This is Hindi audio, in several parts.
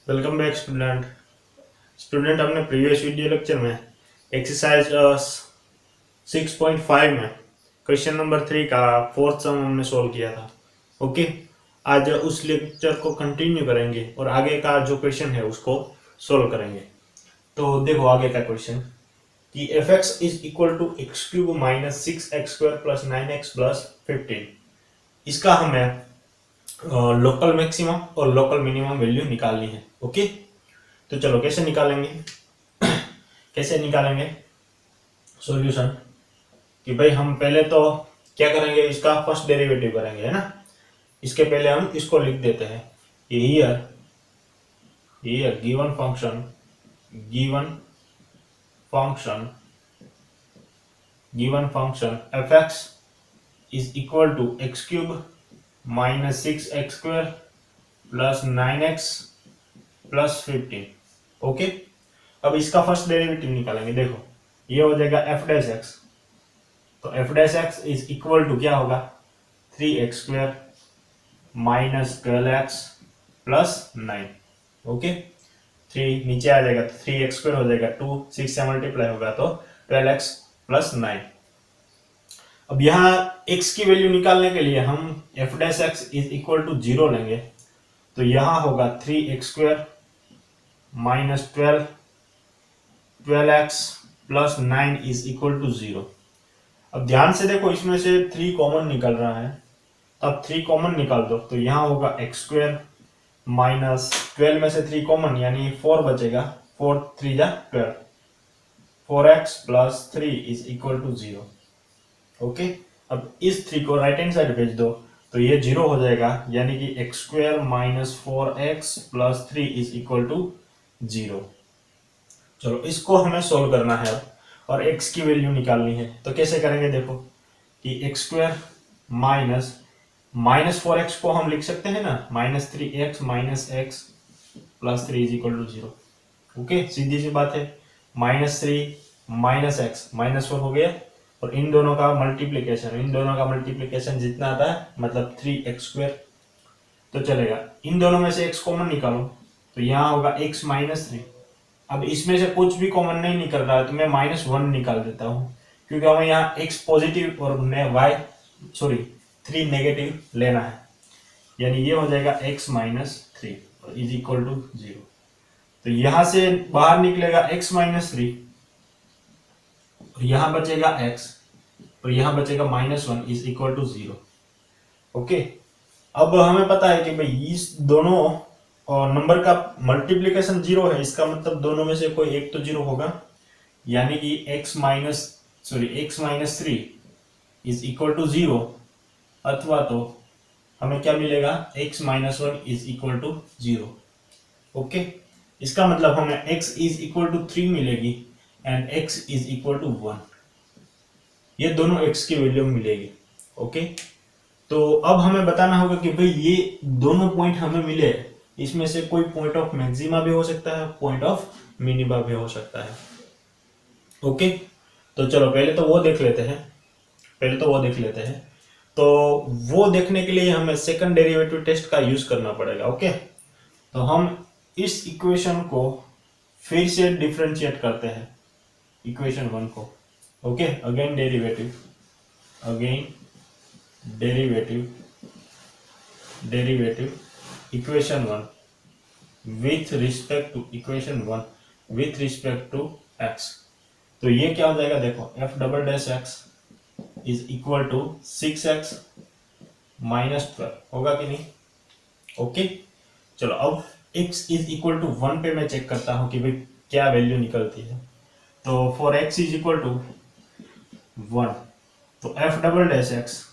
Welcome back student. हमने प्रीवियस वीडियो लेक्चर में एक्सरसाइज 6.5 में क्वेश्चन नंबर 3 का फोर्थ सम हमने सॉल्व किया था। ओके, आज उस लेक्चर को कंटिन्यू करेंगे और आगे का जो क्वेश्चन है उसको सॉल्व करेंगे। तो देखो आगे का क्वेश्चन कि f x is equal to x cube minus 6x² plus 9x plus 15। इसका हमें लोकल मैक्सिमम और लोकल मिनिमम वैल्यू निकालनी है। ओके, तो चलो कैसे निकालेंगे कैसे निकालेंगे सॉल्यूशन कि भाई हम पहले तो क्या करेंगे, इसका फर्स्ट डेरिवेटिव करेंगे, है ना। इसके पहले हम इसको लिख देते हैं कि here given function f x is equal to x cube minus 6x² plus 9x plus 15। Okay, अब इसका फर्स्ट डेरिवेटिव निकालेंगे। देखो ये हो जाएगा एफ डैश एक्स, तो f dash x is equal to क्या होगा 3x² minus 12x plus 9। Okay, 3 नीचे आ जाएगा तो 3x² हो जाएगा 2, 6 से मल्टीप्लाई होगा तो 12x प्लस 9। अब यहाँ x की वैल्यू निकालने के लिए हम f dash x is equal to 0 लेंगे, तो यहाँ होगा 3x² minus 12x plus 9 is equal to 0। अब ध्यान से देखो, इसमें से 3 कॉमन निकल रहा है, तब 3 कॉमन निकाल दो तो यहाँ होगा x² माइनस 12 में से 3 कॉमन यानी 4 बचेगा, 4 3 जा 12, 4x plus 3 is equal to 0। Okay, अब इस 3 को राइट हैंड साइड भेज दो तो ये 0 हो जाएगा, यानी कि x² minus 4x plus 3 is equal to 0। चलो इसको हमें सोल्व करना है अब, और x की वैल्यू निकालनी है। तो कैसे करेंगे, देखो कि x² माइनस 4x को हम लिख सकते हैं ना, minus 3x minus x plus 3 is equal to 0। Okay, सीधी सी बात है, माइनस 3 माइनस x माइनस 4 हो गया, और इन दोनों का मल्टीप्लीकेशन जितना आता है मतलब 3x², तो चलेगा। इन दोनों में से x कॉमन निकालो तो यहाँ होगा x माइनस 3। अब इसमें से कुछ भी कॉमन नहीं निकल रहा है तो मैं -1 निकाल देता हूँ, क्योंकि हमें यहाँ x पॉजिटिव और y 3 नेगेटिव लेना है, यानी ये हो जाएगा x minus 3 is equal to 0। तो यहां से बाहर निकलेगा x माइनस 3 और यहां बचेगा x और यहां बचेगा -1 इज इक्वल टू 0। ओके, अब हमें पता है कि भाई इस दोनों नंबर का मल्टीप्लीकेशन 0 है, इसका मतलब दोनों में से कोई एक तो 0 होगा, यानी कि x minus 3 is equal to 0, अथवा तो हमें क्या मिलेगा x minus 1 is equal to 0। Okay, इसका मतलब हमें x इज इक्वल टू 3 मिलेगी and x is equal to 1, ये दोनों x की वैल्यू मिलेगी। ओके, तो अब हमें बताना होगा कि भाई ये दोनों पॉइंट हमें मिले, इसमें से कोई पॉइंट ऑफ मैक्सिमा भी हो सकता है, पॉइंट ऑफ मिनिमा भी हो सकता है। ओके, तो चलो पहले तो वो देख लेते हैं। तो वो देखने के लिए हमें सेकंड डेरिवेटिव टेस्ट का यूज करना पड़ेगा। ओके, तो हम इस इक्वेशन को फिर से डिफरेंशिएट करते हैं, इक्वेशन 1 को। Okay, again derivative equation 1 with respect to x। तो ये क्या हो जाएगा, देखो f double dash x is equal to 6x minus 12 होगा कि नहीं। ओके, चलो अब x इज इक्वल टू 1 पे मैं चेक करता हूं कि भाई क्या वैल्यू निकलती है। तो for x is equal to 1, तो एफ डबल डैश एक्स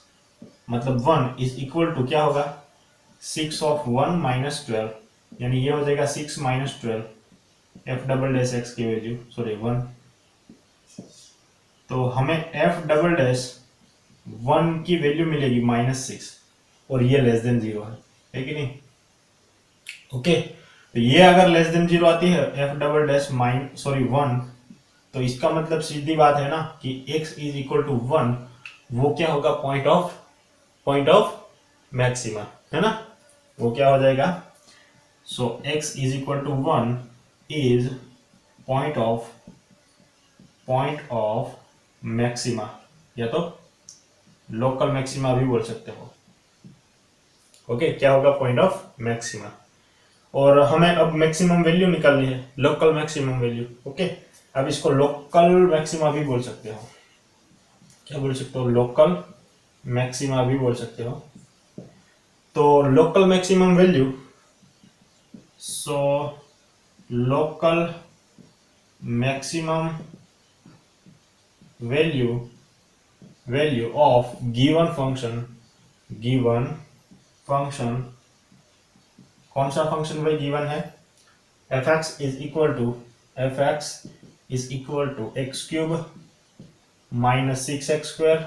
मतलब 1 इज इक्वल टू क्या होगा 6 ऑफ 1 माइनस 12, यानी ये हो जाएगा 6 minus 12 F double dash x की वैल्यू 1। तो हमें एफ डबल डैश 1 की वैल्यू मिलेगी -6, और ये लेस देन 0 है कि नहीं। ओके, तो ये अगर लेस देन 0 आती है एफ डबल डैश 1, तो इसका मतलब सीधी बात है ना कि x इज इक्वल टू 1, वो क्या होगा पॉइंट ऑफ मैक्सिमा, है ना। वो क्या हो जाएगा so x is equal to 1 is point of maxima, या तो लोकल मैक्सिमा भी बोल सकते हो। ओके, क्या होगा? Point of maxima. और हमें अब मैक्सिमम वैल्यू निकालनी है, लोकल मैक्सिमम वैल्यू। ओके, अब इसको लोकल मैक्सिमा भी बोल सकते हो। क्या बोल सकते हो? लोकल मैक्सिमा भी बोल सकते हो। तो local maximum value, so local maximum value of given function, कौन सा फंक्शन भाई गिवन है? f(x) is equal to x cube minus 6x²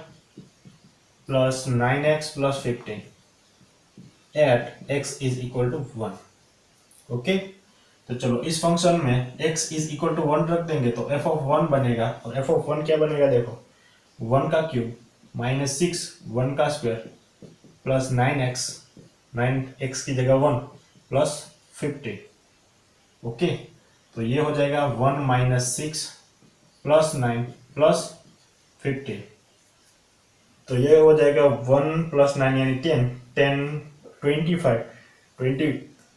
plus 9x plus 15 at x is equal to 1। Okay, तो चलो इस फंक्शन में x इज इक्वल टू 1 रख देंगे तो f ऑफ 1 बनेगा। और f ऑफ 1 क्या बनेगा? देखो, 1 का क्यूब माइनस 6 1 का स्क्वायर प्लस 9x की जगह 1 प्लस 15। ओके, तो ये हो जाएगा 1 माइनस 6 प्लस 9 प्लस 15। तो ये हो जाएगा 1 प्लस 9 यानी 10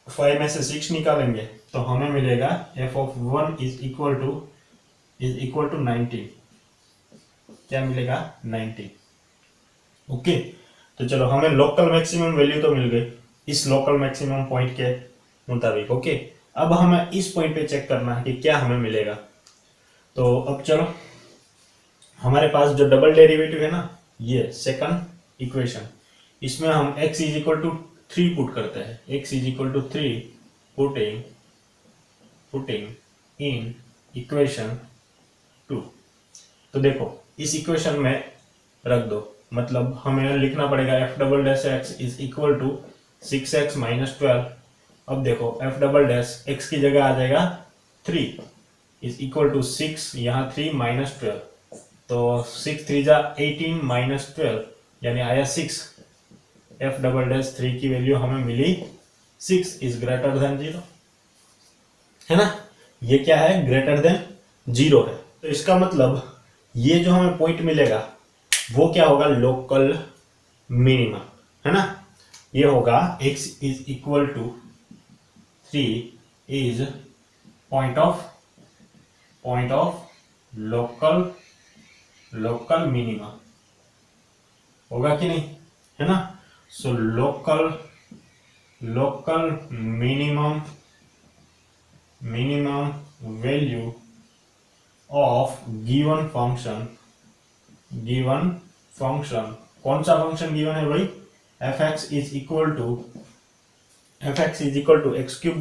25 में से 6 निकालेंगे तो हमें मिलेगा f of 1 is equal to 90। क्या मिलेगा? 90। ओके, तो चलो हमें लोकल मैक्सिमम वैल्यू तो मिल गई इस लोकल मैक्सिमम पॉइंट के मुताबिक। ओके, अब हमें इस पॉइंट पे चेक करना है कि क्या हमें मिलेगा। तो अब चलो, हमारे पास जो डबल डेरिवेटिव है ना, ये सेकंड इक्वेशन, इसमें हम x is equal to 3 put करते हैं। x is equal to 3 putting in equation 2। तो देखो, इस इक्वेशन में रख दो, मतलब हमें लिखना पड़ेगा f double dash x is equal to 6x minus 12। अब देखो f डबल डैश x की जगह आ जाएगा 3 इज इक्वल टू 6, यहाँ 3 माइनस 12, तो 6 3 जा 18 माइनस 12 यानी आया 6। f डबल डैश 3 की वैल्यू हमें मिली 6 इज ग्रेटर देन 0, है ना? ये क्या है? ग्रेटर देन 0 है। तो इसका मतलब ये जो हमें पॉइंट मिलेगा वो क्या होगा? लोकल मिनिमम, है ना? ये होगा x is equal to 3 is point of local minimum, होगा कि नहीं, है ना? So local minimum value of given function, कौन सा फंक्शन गिवन है भाई? f(x) is equal to x cube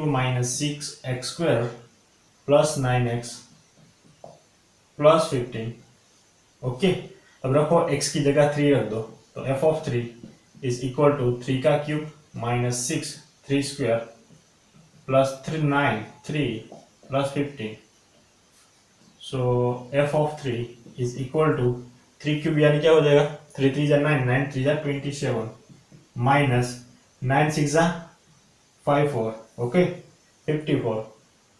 minus 6x² plus 9x plus 15। Okay, अब रखो x की जगह 3 रख दो, तो f of 3 is equal to 3 का cube minus 6 3 square plus 9 3 plus 15। So f of 3 is equal to 3 cube यानी क्या हो जाएगा? 3 3 जा 9 9 3 जा 27 माइनस 9 6 जा 54, ओके 54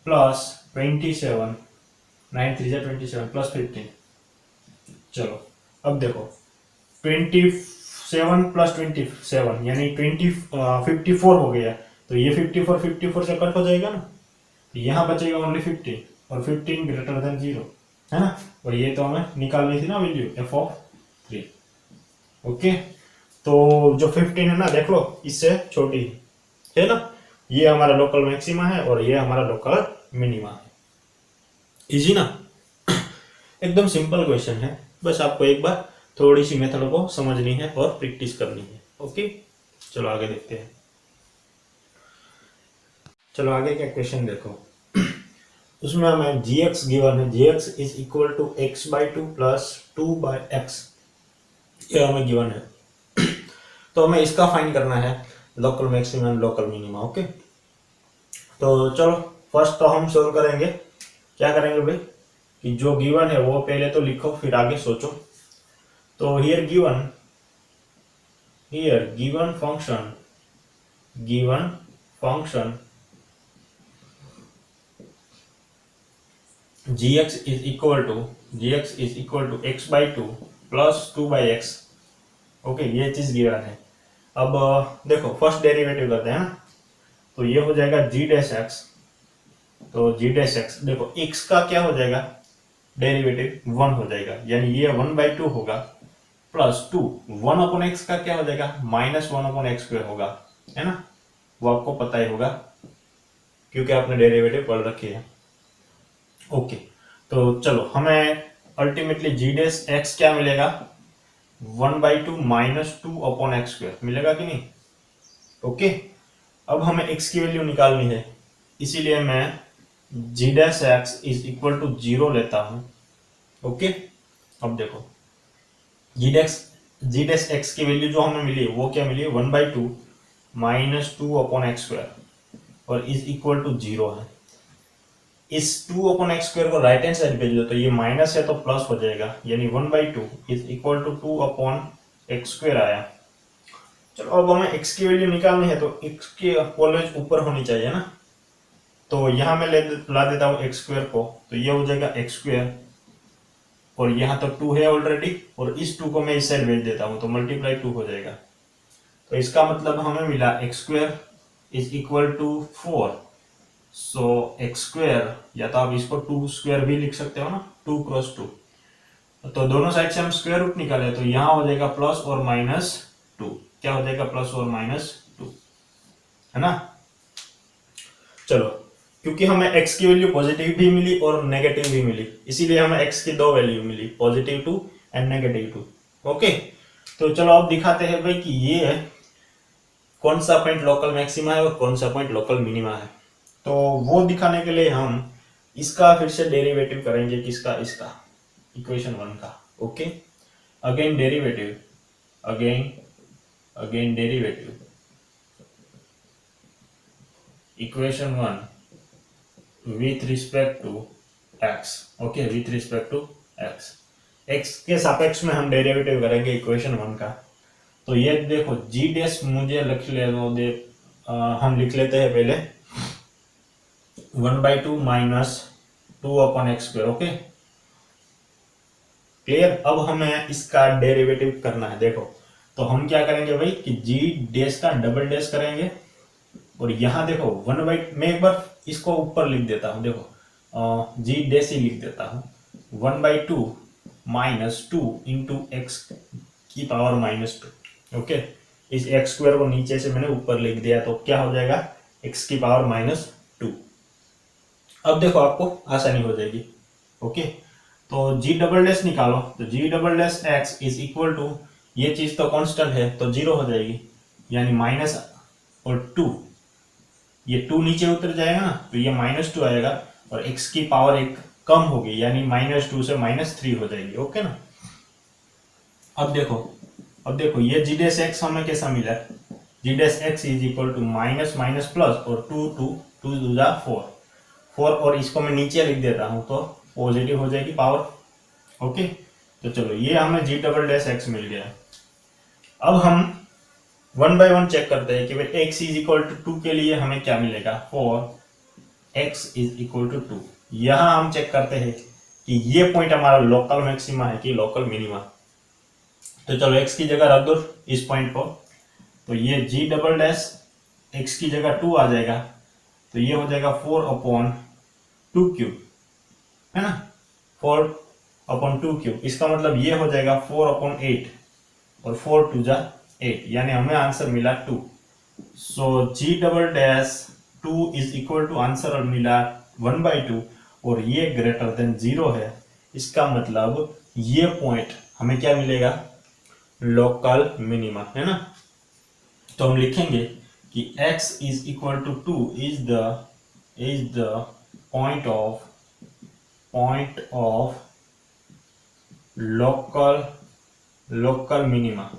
प्लस 27 9 3 जा 27 प्लस 15। चलो अब देखो, 27 प्लस 27 यानी 54 हो गया, तो ये 54 से कट हो जाएगा ना, तो यहाँ बचेगा ओनली 15 और 15 ग्रेटर देन 0, है ना? और ये तो हमें निकालनी थी ना वैल्यू f ऑफ 3। ओके, तो जो 15 है ना, देख लो इससे छोटी है ना, ये हमारा लोकल मैक्सिमा है और ये हमारा लोकल मिनिमा है। इजी ना? एकदम सिंपल क्वेश्चन है, बस आपको एक बार थोड़ी सी मेथड को समझनी है और प्रैक्टिस करनी है। ओके, चलो आगे देखते हैं। चलो आगे क्या क्वेश्चन देखो, उसमें हमें gx गिवन है, gx is equal to x/2 plus 2/x, ये हमें गिवन है। तो हमें इसका फाइंड करना है local maximum local minima. Okay, तो चलो फर्स्ट तो हम सोल्व करेंगे। क्या करेंगे भाई कि जो गिवन है वो पहले तो लिखो, फिर आगे सोचो। तो here given given function gx is equal to x by 2 plus 2 by x। Okay, ये चीज गिवन है। अब देखो फर्स्ट डेरिवेटिव करते हैं ना, तो ये हो जाएगा g डैश एक्स। तो g डैश एक्स देखो x का क्या हो जाएगा, डेरिवेटिव 1 हो जाएगा, यानी ये 1/2 होगा प्लस 2 1 अपॉन एक्स का क्या हो जाएगा माइनस 1 अपॉन एक्स स्क्वायर होगा, है ना, वो आपको पता ही होगा क्योंकि आपने डेरिवेटिव पढ़ रखी है। ओके, तो चलो हमें अल्टीमेटली जी डैश एक्स क्या मिलेगा 1/2 माइनस 2 अपॉन एक्स स्क्वायर मिलेगा कि नहीं। ओके, अब हमें x की वैल्यू निकालनी है, इसीलिए मैं g dash x is equal to 0 लेता हूं। ओके, अब देखो जी डैश एक्स की वैल्यू जो हमें मिली है वो क्या मिली है 1/2 माइनस 2 अपॉन एक्स स्क्वायर और इज इक्वल टू 0 है। इस 2 अपॉन एक्स स्क्वायर को राइट हैंड साइड भेज दो तो ये माइनस है तो प्लस हो जाएगा, यानी 1/2 is equal to 2 upon x square आया। चलो अब हमें x की वैल्यू निकालनी है तो x की ऑलवेज ऊपर होनी चाहिए ना, तो यहां मैं ला देता हूं एक्स स्क्वायर को, तो ये हो जाएगा एक्स स्क्वायर और यहाँ तो 2 है ऑलरेडी और इस 2 को मैं इस साइड भेज देता हूँ तो मल्टीप्लाई 2 हो जाएगा। तो इसका मतलब हमें मिला x square is equal to 4। So x square, या तो आप इसको 2 स्क्वायर भी लिख सकते हो ना, 2 क्रॉस 2, तो दोनों साइड से हम स्क्वायर रूट निकाले तो यहाँ हो जाएगा प्लस और माइनस 2, क्या हो जाएगा प्लस और माइनस 2, है ना। चलो क्योंकि हमें x की वैल्यू पॉजिटिव भी मिली और नेगेटिव भी मिली, इसीलिए हमें x की दो वैल्यू मिली, पॉजिटिव 2 एंड नेगेटिव 2। ओके, तो चलो अब दिखाते हैं भाई कि ये है कौन सा पॉइंट लोकल मैक्सिमा है और कौन सा पॉइंट लोकल मिनिमा है। तो वो दिखाने के लिए हम इसका फिर से डेरिवेटिव करेंगे, किसका, इसका इक्वेशन 1 का। Okay, again derivative, again derivative equation 1 with respect to x। Okay, with respect to x, x के सापेक्ष में हम डेरिवेटिव करेंगे इक्वेशन 1 का। तो ये देखो g डैश मुझे लिख ले दो दे, हम लिख लेते हैं पहले 1/2 minus 2 upon x square. Okay clear, अब हमें इसका डेरिवेटिव करना है। देखो तो हम क्या करेंगे भाई कि g डैश का डबल डैश करेंगे और यहाँ देखो मैं एक बार इसको ऊपर लिख देता हूँ, देखो जी डैश ही लिख देता हूँ 1/2 माइनस 2 इंटू एक्स की पावर माइनस 2। ओके, इस एक्स स्क्वायर को नीचे से मैंने ऊपर लिख दिया तो क्या हो जाएगा एक्स की पावर माइनस 2। अब देखो आपको आसानी हो जाएगी। ओके, तो जी डबल डैश निकालो, तो g double dash x is equal to, ये चीज तो कांस्टेंट है तो 0 हो जाएगी, यानी माइनस और 2, ये 2 नीचे उतर जाएगा ना तो ये -2 आएगा और x की पावर एक कम होगी, यानी -2 से -3 हो जाएगी। ओके ना, अब देखो ये जी डैश एक्स हमें कैसा मिला, g dash x is equal to minus minus plus और 2 2 जा 4 और इसको मैं नीचे लिख देता हूं तो पॉजिटिव हो जाएगी पावर। ओके, तो चलो ये हमें जी डबल डैश एक्स मिल गया। अब हम 1 बाय 1 चेक करते हैं कि भाई x इज इक्वल टू 2 के लिए हमें क्या मिलेगा, for x is equal to 2। यहां हम चेक करते हैं कि ये पॉइंट हमारा लोकल मैक्सिमा है कि लोकल मिनिमा। तो चलो x की जगह रख दो इस पॉइंट को, तो ये g डबल डैश x की जगह 2 आ जाएगा, तो ये हो जाएगा 4/2 क्यूब, है ना, 4/2 क्यूब। इसका मतलब ये हो जाएगा 4/8 और 4 2 जा 8, यानी हमें आंसर मिला 2। So g double dash 2 is equal to answer मिला 1/2 और ये ग्रेटर देन 0 है। इसका मतलब ये पॉइंट हमें क्या मिलेगा, लोकल मिनिमा, है ना। तो हम लिखेंगे कि x is equal to 2 is the point of local minima.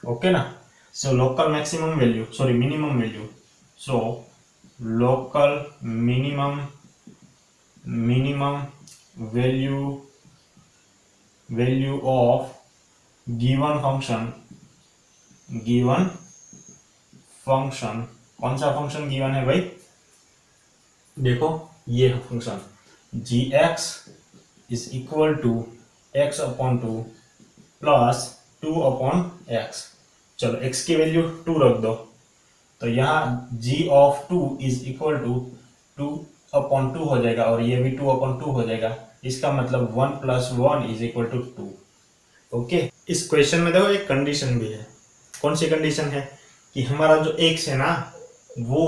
Okay ना, so local maximum value, sorry minimum value, so local minimum value of given function, कौन सा फंक्शन गिवन है भाई, देखो ये function g x is equal to x upon two plus two upon x. चलो एक्स की वैल्यू 2 रख दो, तो यहाँ g of 2 is equal to 2 upon 2 हो जाएगा और ये भी 2 अपॉन 2 हो जाएगा। इसका मतलब 1 plus 1 is equal to 2। Okay, इस क्वेश्चन में देखो एक कंडीशन भी है। कौन सी कंडीशन है कि हमारा जो x है ना वो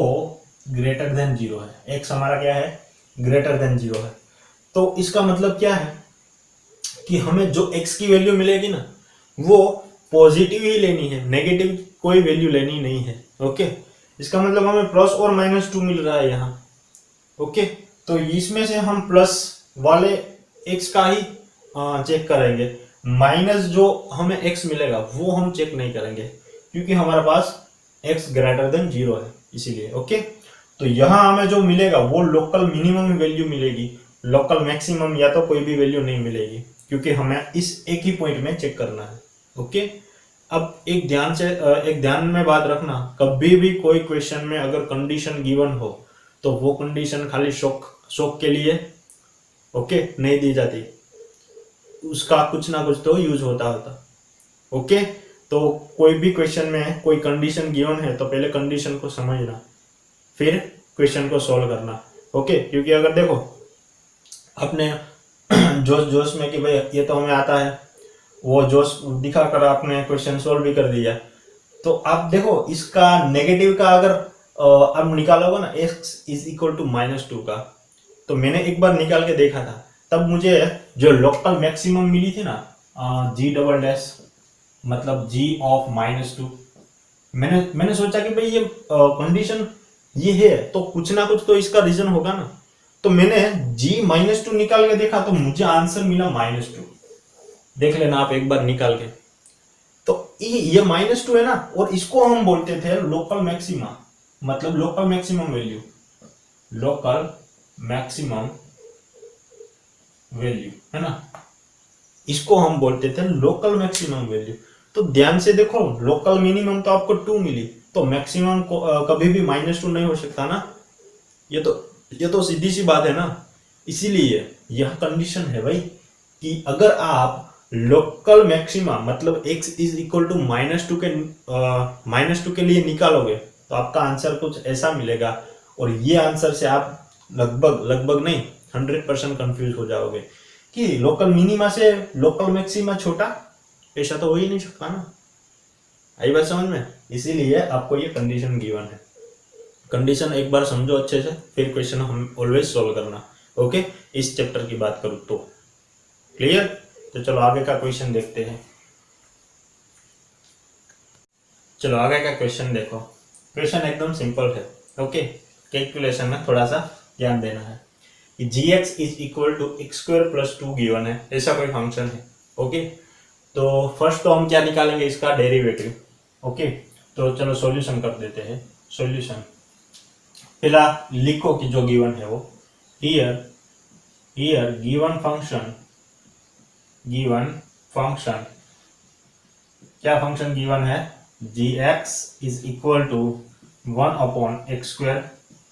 ग्रेटर देन 0 है। x हमारा क्या है, ग्रेटर देन 0 है। तो इसका मतलब क्या है कि हमें जो x की वैल्यू मिलेगी ना वो पॉजिटिव ही लेनी है, नेगेटिव कोई वैल्यू लेनी नहीं है। ओके, इसका मतलब हमें प्लस और माइनस 2 मिल रहा है यहाँ। ओके, तो इसमें से हम प्लस वाले x का ही चेक करेंगे, माइनस जो हमें x मिलेगा वो हम चेक नहीं करेंगे क्योंकि हमारे पास x ग्रेटर देन 0 है इसीलिए। ओके, तो यहाँ हमें जो मिलेगा वो लोकल मिनिमम वैल्यू मिलेगी, लोकल मैक्सिमम या तो कोई भी वैल्यू नहीं मिलेगी क्योंकि हमें इस एक ही पॉइंट में चेक करना है। ओके, अब एक ध्यान में बात रखना, कभी भी कोई क्वेश्चन में अगर कंडीशन गिवन हो तो वो कंडीशन खाली शौक के लिए ओके नहीं दी जाती, उसका कुछ ना कुछ तो यूज होता। ओके, तो कोई भी क्वेश्चन में कोई कंडीशन गिवन है तो पहले कंडीशन को समझना फिर क्वेश्चन को सॉल्व करना। ओके, क्योंकि अगर देखो अपने जोश में कि भाई ये तो हमें आता है, वो जोश दिखाकर आपने क्वेश्चन सॉल्व भी कर दिया, तो आप देखो इसका नेगेटिव का अगर अब निकालोगे ना x इज इक्वल टू -2 का, तो मैंने एक बार निकाल के देखा था, तब मुझे जो लोकल मैक्सिमम मिली थी ना जी डबल डैश मतलब g ऑफ -2, मैंने सोचा कि भाई ये कंडीशन ये है तो कुछ ना कुछ तो इसका रीजन होगा ना, तो मैंने g -2 निकाल के देखा तो मुझे आंसर मिला -2। देख लेना आप एक बार निकाल के। तो ये -2 है ना, और इसको हम बोलते थे लोकल मैक्सिमा, मतलब local maximum value, local maximum value है ना, इसको हम बोलते थे लोकल मैक्सिमम वैल्यू। तो ध्यान से देखो, लोकल मिनिमम तो आपको 2 मिली, तो मैक्सिमम कभी भी -2 नहीं हो सकता ना, ये तो सीधी सी बात है ना। इसीलिए यह कंडीशन है भाई कि अगर आप लोकल मैक्सिमा मतलब x इज इक्वल टू -2 के लिए निकालोगे तो आपका आंसर कुछ ऐसा मिलेगा, और ये आंसर से आप लगभग नहीं 100% कंफ्यूज हो जाओगे कि लोकल मिनिमा से लोकल मैक्सिमा छोटा, ऐसा तो हो ही नहीं सकता ना। आई बात समझ में? इसीलिए आपको ये कंडीशन गिवन है। कंडीशन एक बार समझो अच्छे से, फिर क्वेश्चन हम ऑलवेज सॉल्व करना। ओके, इस चैप्टर की बात करूँ तो क्लियर। तो चलो आगे का क्वेश्चन देखते हैं। चलो आगे का क्वेश्चन देखो, क्वेश्चन एकदम सिंपल है। ओके, कैलकुलेशन में थोड़ा सा ध्यान देना है कि gx is equal to x² + 2 given है, ऐसा कोई फंक्शन है। ओके, तो फर्स्ट तो हम क्या निकालेंगे, इसका डेरिवेटिव। ओके, तो चलो सॉल्यूशन कर देते हैं। सॉल्यूशन पहला लिखो कि जो गिवन है वो हियर गिवन फंक्शन क्या फंक्शन गिवन है, gx is equal to 1/x²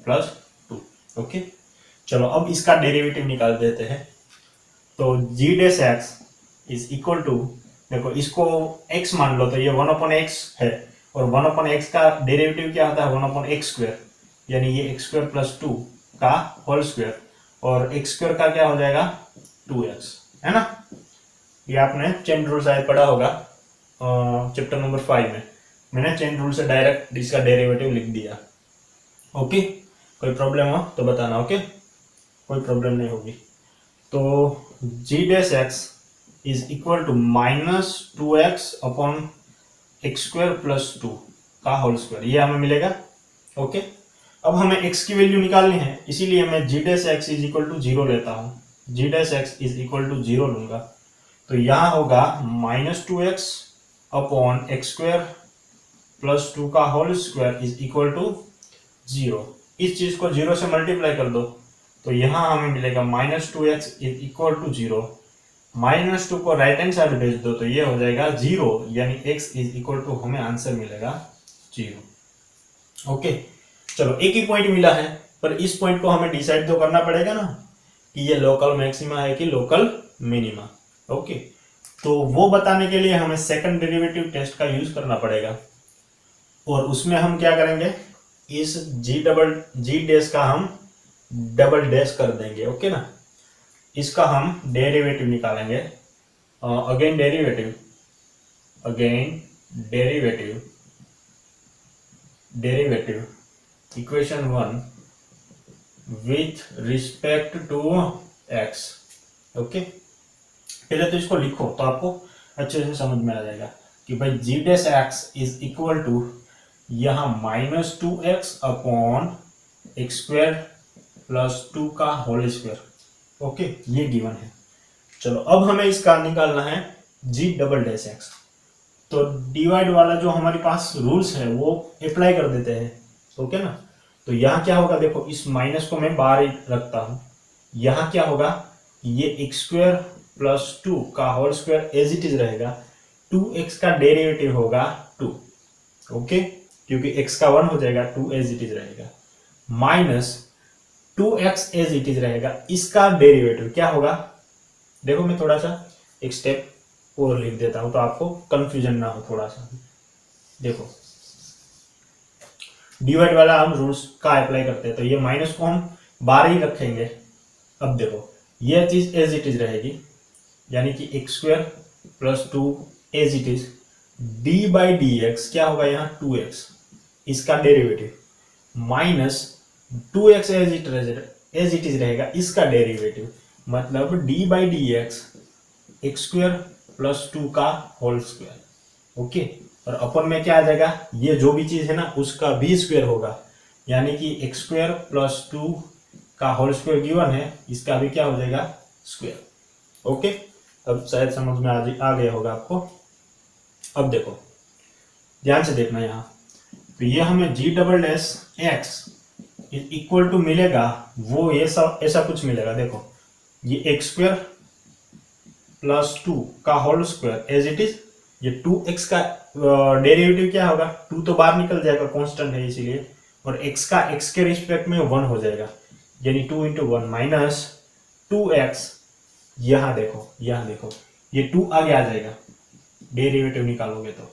+ 2। Okay, चलो अब इसका डेरिवेटिव निकाल देते हैं। तो g' इज इक्वल टू, देखो इसको x मान लो तो ये 1/x है, और 1/x का डेरिवेटिव क्या होता है 1/x², यानी ये x² + 2 का होल स्क्वायर, और x² का क्या हो जाएगा 2x, है ना। ये आपने चेन रूल शायद पढ़ा होगा चैप्टर नंबर 5 में, मैंने चेन रूल से डायरेक्ट इसका डेरिवेटिव लिख दिया। ओके, कोई प्रॉब्लम हो तो बताना। ओके, कोई प्रॉब्लम नहीं होगी। तो g' is equal to -2x/x² + 2 का होल स्क्वायर, ये हमें मिलेगा। ओके, अब हमें x की वैल्यू निकालनी है, इसीलिए मैं g' इज इक्वल टू 0 लेता हूँ। g' इज इक्वल टू 0 लूंगा, तो यहाँ होगा -2x/x² + 2 का whole square is equal to 0। इस चीज को 0 से मल्टीप्लाई कर दो, तो यहाँ हमें मिलेगा -2x इज इक्वल टू 0। -2 को राइट हैंड साइड भेज दो तो ये हो जाएगा 0, यानी x इज इक्वल टू हमें आंसर मिलेगा 0। ओके, चलो एक ही पॉइंट मिला है, पर इस पॉइंट को हमें डिसाइड तो करना पड़ेगा ना कि ये लोकल मैक्सिमा है कि लोकल मिनिमा। ओके, तो वो बताने के लिए हमें सेकंड डेरिवेटिव टेस्ट का यूज करना पड़ेगा, और उसमें हम क्या करेंगे, इस जी डैश का हम डबल डैश कर देंगे। ओके ना, इसका हम डेरिवेटिव निकालेंगे। Again derivative equation 1 with respect to x. Okay, पहले तो इसको लिखो तो आपको अच्छे से समझ में आ जाएगा कि भाई g dash x is equal to यहाँ -2x upon x square plus 2 का होल स्क्वायर। ओके, ये गिवन है। चलो अब हमें इसका निकालना है जी डबल डैश एक्स। तो डिवाइड वाला जो हमारे पास रूल्स है वो अप्लाई कर देते हैं। ओके ना, तो यहाँ क्या होगा, देखो इस माइनस को मैं बाहर ही रखता हूं। यहाँ क्या होगा, ये एक्स स्क्वायर प्लस 2 का whole square as it is रहेगा, 2x का डेरिवेटिव होगा 2। ओके, क्योंकि x का 1 हो जाएगा, 2 एज इट इज रहेगा, minus 2x as it is रहेगा, इसका डेरिवेटिव क्या होगा, देखो मैं थोड़ा सा एक स्टेप और लिख देता हूं तो आपको कंफ्यूजन ना हो थोड़ा सा। देखो डिवाइड वाला हम रूल्स का अप्लाई करते हैं, तो ये माइनस को हम बाहर ही रखेंगे। अब देखो ये चीज एज इट इज रहेगी, यानी कि x square plus 2 as it is, d by d x क्या होगा यहाँ 2x, इसका derivative minus 2x as it is रहेगा, इसका डेरिवेटिव, मतलब d by d x square plus 2 का होल स्क्वायर। ओके, और अपन में क्या आ जाएगा, ये जो भी चीज है ना उसका भी स्क्वायर होगा, यानी कि एक्स स्क्वायर प्लस 2 का होल स्क्वायर गिवन है, इसका भी क्या हो जाएगा स्क्वायर। ओके, अब शायद समझ में आ गया होगा आपको। अब देखो ध्यान से देखना यहाँ, तो ये हमें g double dash x equal to मिलेगा, वो ये सब ऐसा कुछ मिलेगा। देखो ये एक्स स्क्वायर प्लस 2 का whole square as it is, ये 2x का डेरिवेटिव क्या होगा, 2 तो बाहर निकल जाएगा, कांस्टेंट है इसीलिए, और x का x के रिस्पेक्ट में 1 हो जाएगा, यानी 2 इंटू 1 माइनस 2x। यहाँ देखो ये 2 आगे आ जाएगा डेरिवेटिव निकालोगे तो,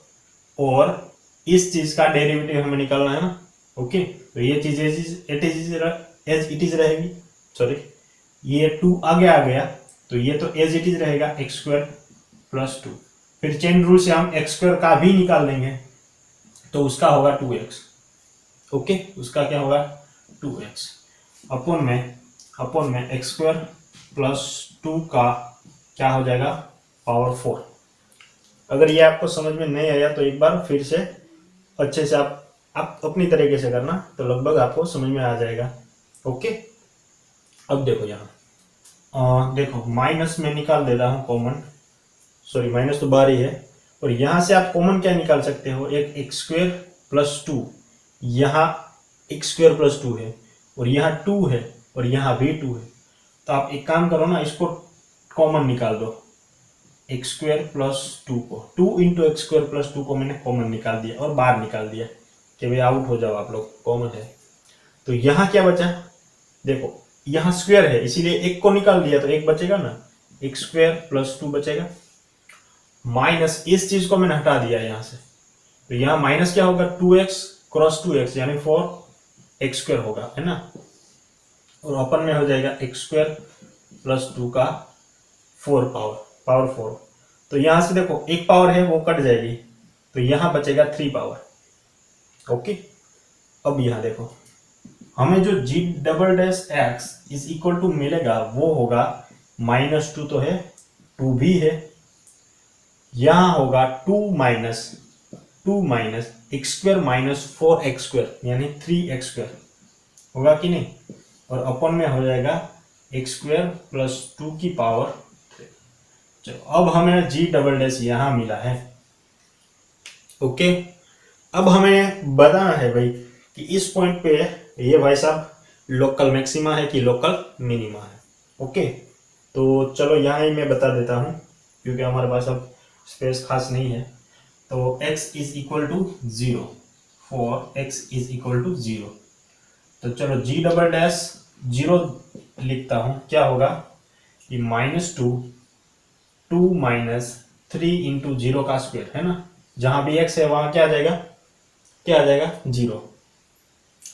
और इस चीज का डेरिवेटिव हमें निकालना है ना। ओके, तो ये चीज एज इट इज रहेगी, सॉरी ये 2 आगे आ गया, तो ये तो एज इट इज रहेगा एक्स स्क्वायर प्लस 2, फिर चेन रूल से हम एक्स स्क्वायर का भी निकाल लेंगे, तो उसका होगा 2x। ओके, उसका क्या होगा 2x अपॉन में एक्स स्क्वायर प्लस 2 का क्या हो जाएगा पावर 4। अगर ये आपको समझ में नहीं आया तो एक बार फिर से अच्छे से आप अपनी तरीके से करना, तो लगभग आपको समझ में आ जाएगा। ओके, अब देखो यहाँ देखो माइनस में निकाल देता हूँ कॉमन, सॉरी माइनस तो बाहर ही है, और यहाँ से आप कॉमन क्या निकाल सकते हो, एक एक्स स्क्वायर प्लस 2, यहाँ एक्स स्क्वायर प्लस 2 है, और यहाँ 2 है, और यहाँ भी 2 है, तो आप एक काम करो ना, इसको कॉमन निकाल दो, एक्स स्क्वायर प्लस 2 को, 2 इंटू एक्स स्क्वायर प्लस 2 को मैंने कॉमन निकाल दिया और बाहर निकाल दिया कि भाई आउट हो जाओ आप लोग, कॉमन है। तो यहाँ क्या बचा, देखो यहाँ स्क्वायर है इसीलिए एक को निकाल दिया, तो एक बचेगा ना, एक्स स्क्वायर प्लस 2 बचेगा, माइनस इस चीज को मैंने हटा दिया यहाँ से, तो यहाँ माइनस क्या होगा 2x क्रॉस 2x यानी 4x स्क्वायर होगा, है ना, और अपन में हो जाएगा एक्स स्क्वायर प्लस 2 का 4 पावर 4। तो यहां से देखो एक पावर है वो कट जाएगी, तो यहां बचेगा 3 पावर। ओके, अब यहां देखो हमें जो g double dash x is equal to मिलेगा वो होगा -2 तो है, 2 भी है, यहां होगा 2 minus x square minus 4x square यानी 3x स्क्वायर होगा कि नहीं, और अपन में हो जाएगा एक्स स्क्वायर प्लस 2 की पावर 3। चलो अब हमें जी डबल डैश यहां मिला है। ओके, अब हमें बताना है भाई कि इस पॉइंट पे ये भाई साहब लोकल मैक्सिमा है कि लोकल मिनिमा है। ओके, तो चलो यहाँ ही मैं बता देता हूँ क्योंकि हमारे पास अब स्पेस खास नहीं है। तो x is equal to 0 for x is equal to 0। तो चलो g डबल डैश 0 लिखता हूं, क्या होगा ये -2 माइनस 3 इंटू 0 का स्क्वायर है ना, जहां भी x है वहां क्या आ जाएगा, 0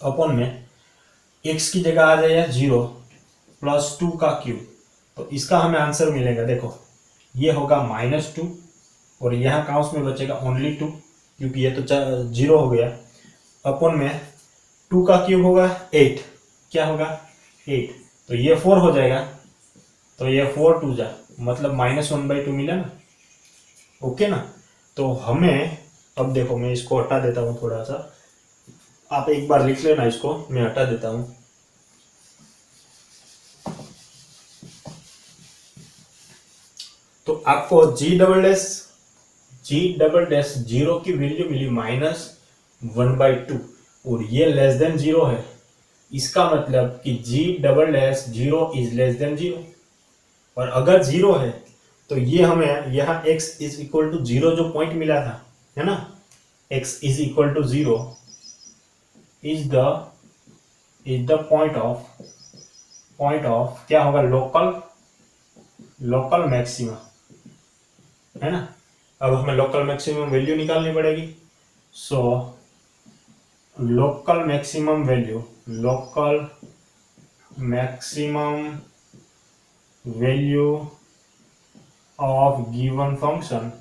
अपॉन में x की जगह आ जाएगा 0 प्लस 2 का क्यूब। तो इसका हमें आंसर मिलेगा, देखो ये होगा -2 और यहाँ काउंस में बचेगा ओनली 2 क्योंकि ये तो 0 हो गया, अपॉन में 2 का क्यूब होगा 8, क्या होगा 8, तो ये 4 हो जाएगा, तो ये 4 2 जा मतलब -1/2 मिला ना, ओके ना। तो हमें अब देखो मैं इसको हटा देता हूँ थोड़ा सा, आप एक बार लिख लेना इसको, मैं हटा देता हूँ। तो आपको g डबल डैश 0 की वैल्यू मिली -1/2 और ये लेस देन 0 है, इसका मतलब कि g double dash 0 is less than 0, और अगर 0 है तो ये हमें यहाँ x इज इक्वल टू 0 जो पॉइंट मिला था है ना, x is equal to 0 is the point of क्या होगा, लोकल मैक्सिमा है ना। अब हमें लोकल मैक्सिमम वैल्यू निकालनी पड़ेगी, सो local maximum value of given function,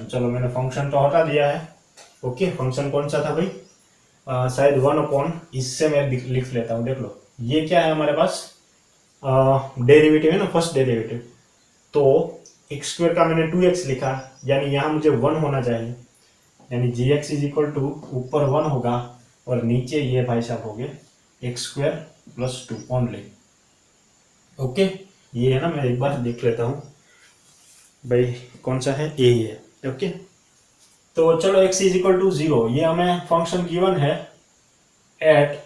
चलो मैंने फंक्शन तो हटा दिया है, ओके। फंक्शन कौन सा था भाई, शायद 1 इससे मैं लिख लेता हूँ, देख लो ये क्या है हमारे पास, डेरिवेटिव है ना, फर्स्ट डेरिवेटिव, तो x स्क्वायर का मैंने 2x लिखा, यानी यहाँ मुझे 1 होना चाहिए, यानी gx इज इक्वल टू ऊपर 1 होगा और नीचे ये भाई साहब हो गए x square plus 2 only, okay. ये है ना, मैं एक बार देख लेता हूँ भाई कौन सा है, यही है, ओके। तो चलो x इज इक्वल टू 0, ये हमें फंक्शन गिवन है at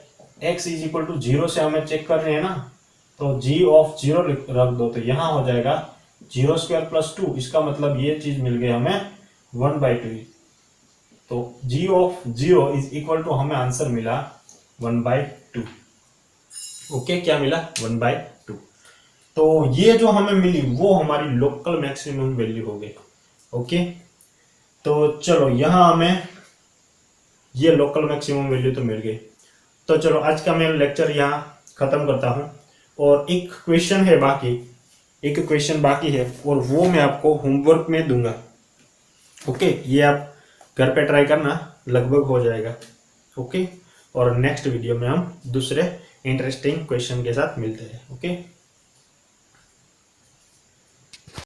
x is equal to 0 से हमें चेक कर रहे हैं ना, तो g ऑफ 0 रख दो, तो यहाँ हो जाएगा 0 स्क्वायर प्लस 2, इसका मतलब ये चीज मिल गई हमें 1/2, तो g of 0 is equal to हमें आंसर मिला 1/2, ओके। क्या मिला 1/2, तो ये जो हमें मिली वो हमारी लोकल मैक्सिमम वैल्यू हो गई, ओके। तो चलो यहाँ हमें ये लोकल मैक्सिमम वैल्यू तो मिल गई, तो चलो आज का मैं लेक्चर यहाँ खत्म करता हूँ, और एक क्वेश्चन बाकी है और वो मैं आपको होमवर्क में दूंगा, ओके। ये आप घर पे ट्राई करना, लगभग हो जाएगा, ओके। और नेक्स्ट वीडियो में हम दूसरे इंटरेस्टिंग क्वेश्चन के साथ मिलते हैं, ओके।